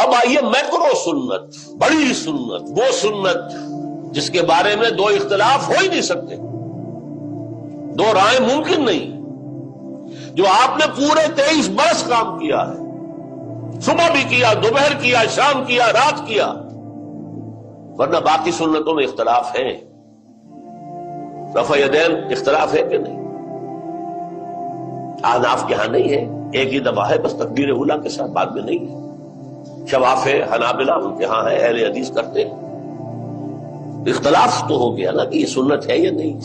اب آئیے میکرو سنت، بڑی سنت، وہ سنت جس کے بارے میں دو اختلاف ہو ہی نہیں سکتے، دو رائے ممکن نہیں، جو آپ نے پورے 23 برس کام کیا ہے، صبح بھی کیا، دوپہر کیا، شام کیا، رات کیا، ورنہ باقی سنتوں میں اختلاف ہے۔ رفع یدین اختلاف ہے کہ نہیں؟ احناف کے ہاں نہیں ہے، ایک ہی دفعہ ہے بس تکبیر اولیٰ کے ساتھ، بعد میں نہیں ہے۔ شواف ہے، حنابلہ ان کے ہاں ہے، اہل حدیث کرتے ہیں۔ اختلاف تو ہو گیا نا کہ یہ سنت ہے یا نہیں۔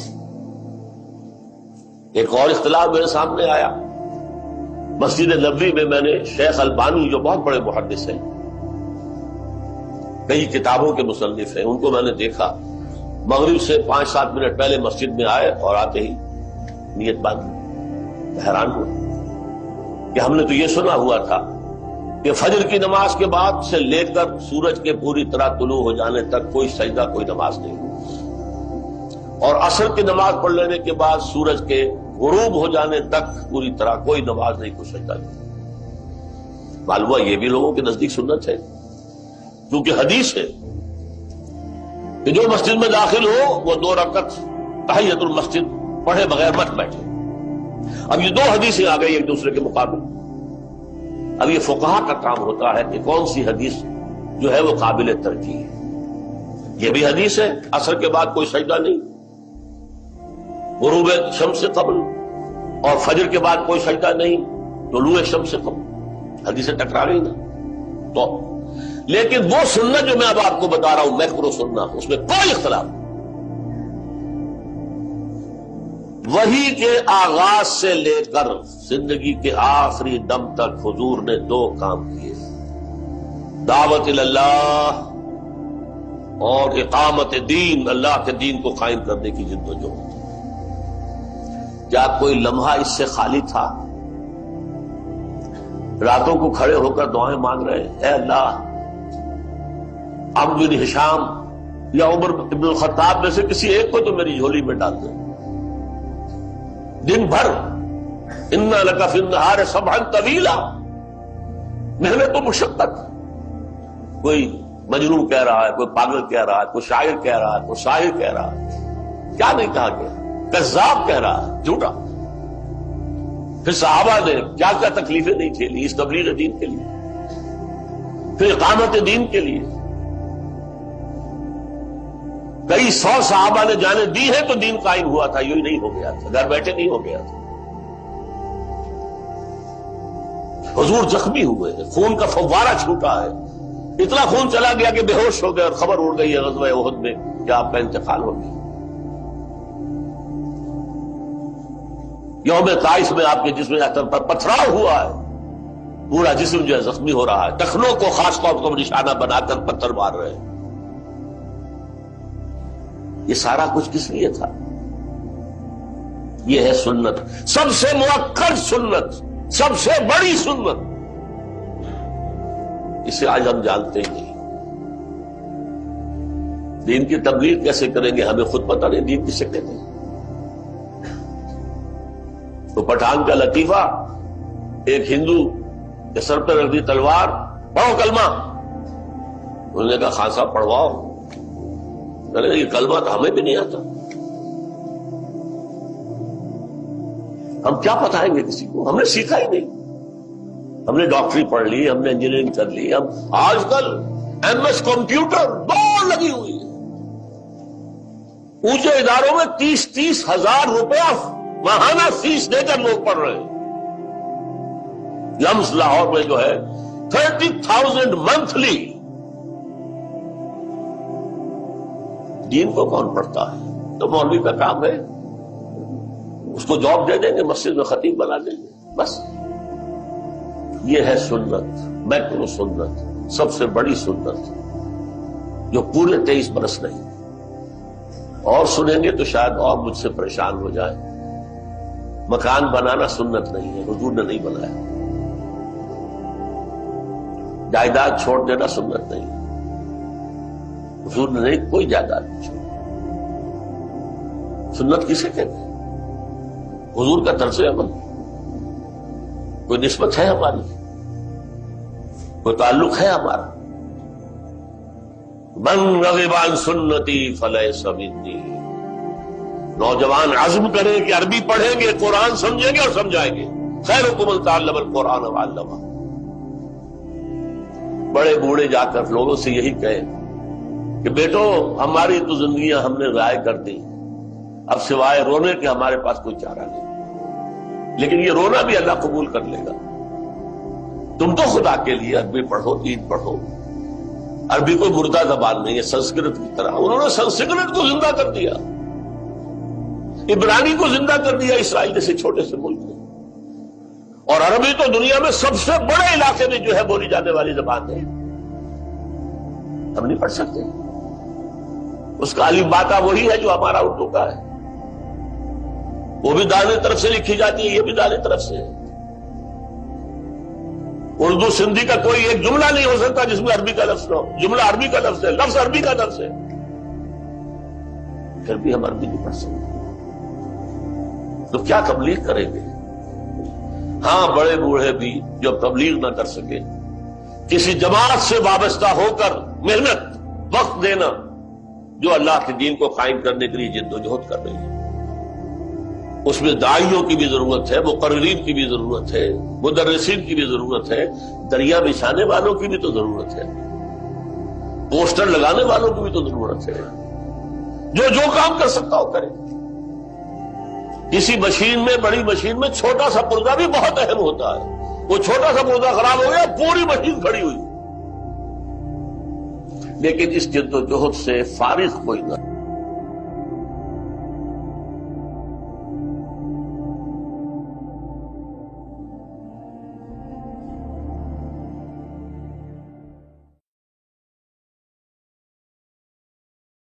ایک اور اختلاف میرے سامنے آیا، مسجد نبوی میں میں نے شیخ البانی جو بہت بڑے محدث ہیں، کئی کتابوں کے مصنف ہیں، ان کو میں نے دیکھا مغرب سے 5-7 منٹ پہلے مسجد میں آئے اور آتے ہی نیت باندھی۔ حیران ہوا کہ ہم نے تو یہ سنا ہوا تھا کہ فجر کی نماز کے بعد سے لے کر سورج کے پوری طرح طلوع ہو جانے تک کوئی سجدہ، کوئی نماز نہیں، اور عصر کی نماز پڑھ لینے کے بعد سورج کے غروب ہو جانے تک پوری طرح کوئی نماز نہیں، کوئی سجدہ نہیں۔ معلوم ہوا یہ بھی لوگوں کے نزدیک سنت ہے، کیونکہ حدیث ہے کہ جو مسجد میں داخل ہو وہ 2 رکعت تحیۃ المسجد پڑھے بغیر مت بیٹھے۔ اب یہ 2 حدیثیں آ گئی ایک دوسرے کے مقابل۔ اب یہ فقہا کا کام ہوتا ہے کہ کون سی حدیث جو ہے وہ قابل ترجیح ہے۔ یہ بھی حدیث ہے عصر کے بعد کوئی سجدہ نہیں، غروب شمس سے قبل، اور فجر کے بعد کوئی سجدہ نہیں، طلوع شمس سے قبل، حدیثیں ٹکرا گئی نا۔ تو لیکن وہ سنت جو میں اب آپ کو بتا رہا ہوں، میکرو سنت، اس میں کوئی اختلاف نہیں۔ وحی کے آغاز سے لے کر زندگی کے آخری دم تک حضور نے 2 کام کیے، دعوت اللہ اور اقامت دین، اللہ کے دین کو قائم کرنے کی جدوجہد۔ کیا کوئی لمحہ اس سے خالی تھا؟ راتوں کو کھڑے ہو کر دعائیں مانگ رہے ہیں، اے اللہ عمرو بن ہشام یا عمر بن الخطاب میں سے کسی ایک کو تو میری جھولی میں ڈال دے۔ دن بھر اِنَّا لَكَ فِي النَّهَارِ صَبْحًا طَوِيلًا، محنت و مشقت۔ کوئی مجنون کہہ رہا ہے، کوئی پاگل کہہ رہا ہے، کوئی شاعر کہہ رہا ہے، کوئی شاعر کہہ رہا ہے، کیا نہیں کہا گیا، کذاب کہہ رہا ہے، جھوٹا۔ پھر صحابہ نے کیا کیا تکلیفیں نہیں جھیلی اس تبلیغ دین کے لیے، پھر اقامت دین کے لیے۔ کئی 100 صحابہ نے جانیں دی ہے تو دین قائم ہوا تھا، یوں ہی نہیں ہو گیا تھا، گھر بیٹھے نہیں ہو گیا تھا۔ حضور زخمی ہوئے ہیں، خون کا فوارہ چھوٹا ہے، اتنا خون چلا گیا کہ بے ہوش ہو گئے اور خبر اڑ گئی ہے غزوہ احد میں کہ آپ کا انتقال ہو گیا۔ یوم طائف میں آپ کے جسم پر پتھراؤ ہوا ہے، پورا جسم جو ہے زخمی ہو رہا ہے، ٹخنوں کو خاص طور پر نشانہ بنا کر پتھر مار رہے ہیں۔ یہ سارا کچھ کس لیے تھا؟ یہ ہے سنت، سب سے مؤکد سنت، سب سے بڑی سنت۔ اسے آج ہم جانتے ہی نہیں۔ دین کی تبلیغ کیسے کریں گے ہمیں خود پتہ نہیں، دین کسے کہتے ہیں۔ تو پٹھان کا لطیفہ، ایک ہندو کے سر پہ رکھ دی تلوار، پڑھو کلمہ۔ انہوں نے کہا خان صاحب پڑھواؤ۔ یہ کلمہ تو ہمیں بھی نہیں آتا، ہم کیا بتائیں گے کسی کو، ہم نے سیکھا ہی نہیں۔ ہم نے ڈاکٹری پڑھ لی، ہم نے انجینئرنگ کر لی، ہم آج کل ایم ایس کمپیوٹر دوڑ لگی ہوئی ہے۔ اونچے اداروں میں 30 ہزار روپیہ ماہانہ فیس دے کر لوگ پڑھ رہے ہیں۔ لمس لاہور میں جو ہے 30,000 منتھلی۔ دین کو کون پڑھتا ہے؟ تو مولوی کا کام ہے، اس کو جاب دے دیں گے، مسجد میں خطیب بنا دیں گے، بس۔ یہ ہے سنت، میکرو سنت، سب سے بڑی سنت، جو پورے 23 برس نہیں۔ اور سنیں گے تو شاید اور مجھ سے پریشان ہو جائے۔ مکان بنانا سنت نہیں ہے، حضور نے نہیں بنایا۔ جائیداد چھوڑ دینا سنت نہیں ہے، حضور نے نہیں کوئی جائیداد نہیں چھوڑی۔ سنت کسے کہتے ہیں؟ حضور کا طرز عمل، کوئی نسبت ہے ہماری، کوئی تعلق ہے ہمارا؟ من رغب عن سنتی فلیس منی. نوجوان عزم کریں کہ عربی پڑھیں گے، قرآن سمجھیں گے اور سمجھائیں گے. خیرکم من تعلم القرآن وعلمہ. بڑے بوڑھے جا کر لوگوں سے یہی کہیں کہ بیٹو ہماری تو زندگیاں ہم نے ضائع کر دی، اب سوائے رونے کے ہمارے پاس کوئی چارہ نہیں. لیکن یہ رونا بھی اللہ قبول کر لے گا. تم تو خدا کے لیے عربی پڑھو، دین پڑھو. عربی کوئی مردہ زبان نہیں ہے، سنسکرت کی طرح. انہوں نے سنسکرت کو زندہ کر دیا، عبرانی کو زندہ کر دیا اسرائیل جیسے چھوٹے سے ملک میں. اور عربی تو دنیا میں سب سے بڑے علاقے میں جو ہے بولی جانے والی زبان ہے. ہم نہیں پڑھ سکتے. اس کا الف باتا وہی ہے جو ہمارا اردو کا ہے. وہ بھی دائیں طرف سے لکھی جاتی ہے، یہ بھی دائیں طرف سے ہے. اردو سندھی کا کوئی ایک جملہ نہیں ہو سکتا جس میں عربی کا لفظ نہ ہو. جملہ عربی کا لفظ ہے، لفظ عربی کا لفظ ہے. پھر بھی ہم عربی نہیں پڑھ سکتے تو کیا تبلیغ کریں گے؟ ہاں بڑے بوڑھے بھی جو تبلیغ نہ کر سکے، کسی جماعت سے وابستہ ہو کر محنت وقت دینا جو اللہ کے دین کو قائم کرنے کے لیے جد و جہد کر رہی ہے. اس میں داعیوں کی بھی ضرورت ہے، مقررین کی بھی ضرورت ہے، مدرسین کی بھی ضرورت ہے، دریا بچھانے والوں کی بھی تو ضرورت ہے، پوسٹر لگانے والوں کی بھی تو ضرورت ہے. جو کام کر سکتا ہو کرے. کسی مشین میں، بڑی مشین میں چھوٹا سا پرزہ بھی بہت اہم ہوتا ہے. وہ چھوٹا سا پرزہ خراب ہو گیا، پوری مشین کھڑی ہوئی. لیکن اس جد و جہد سے فارغ کوئی نہ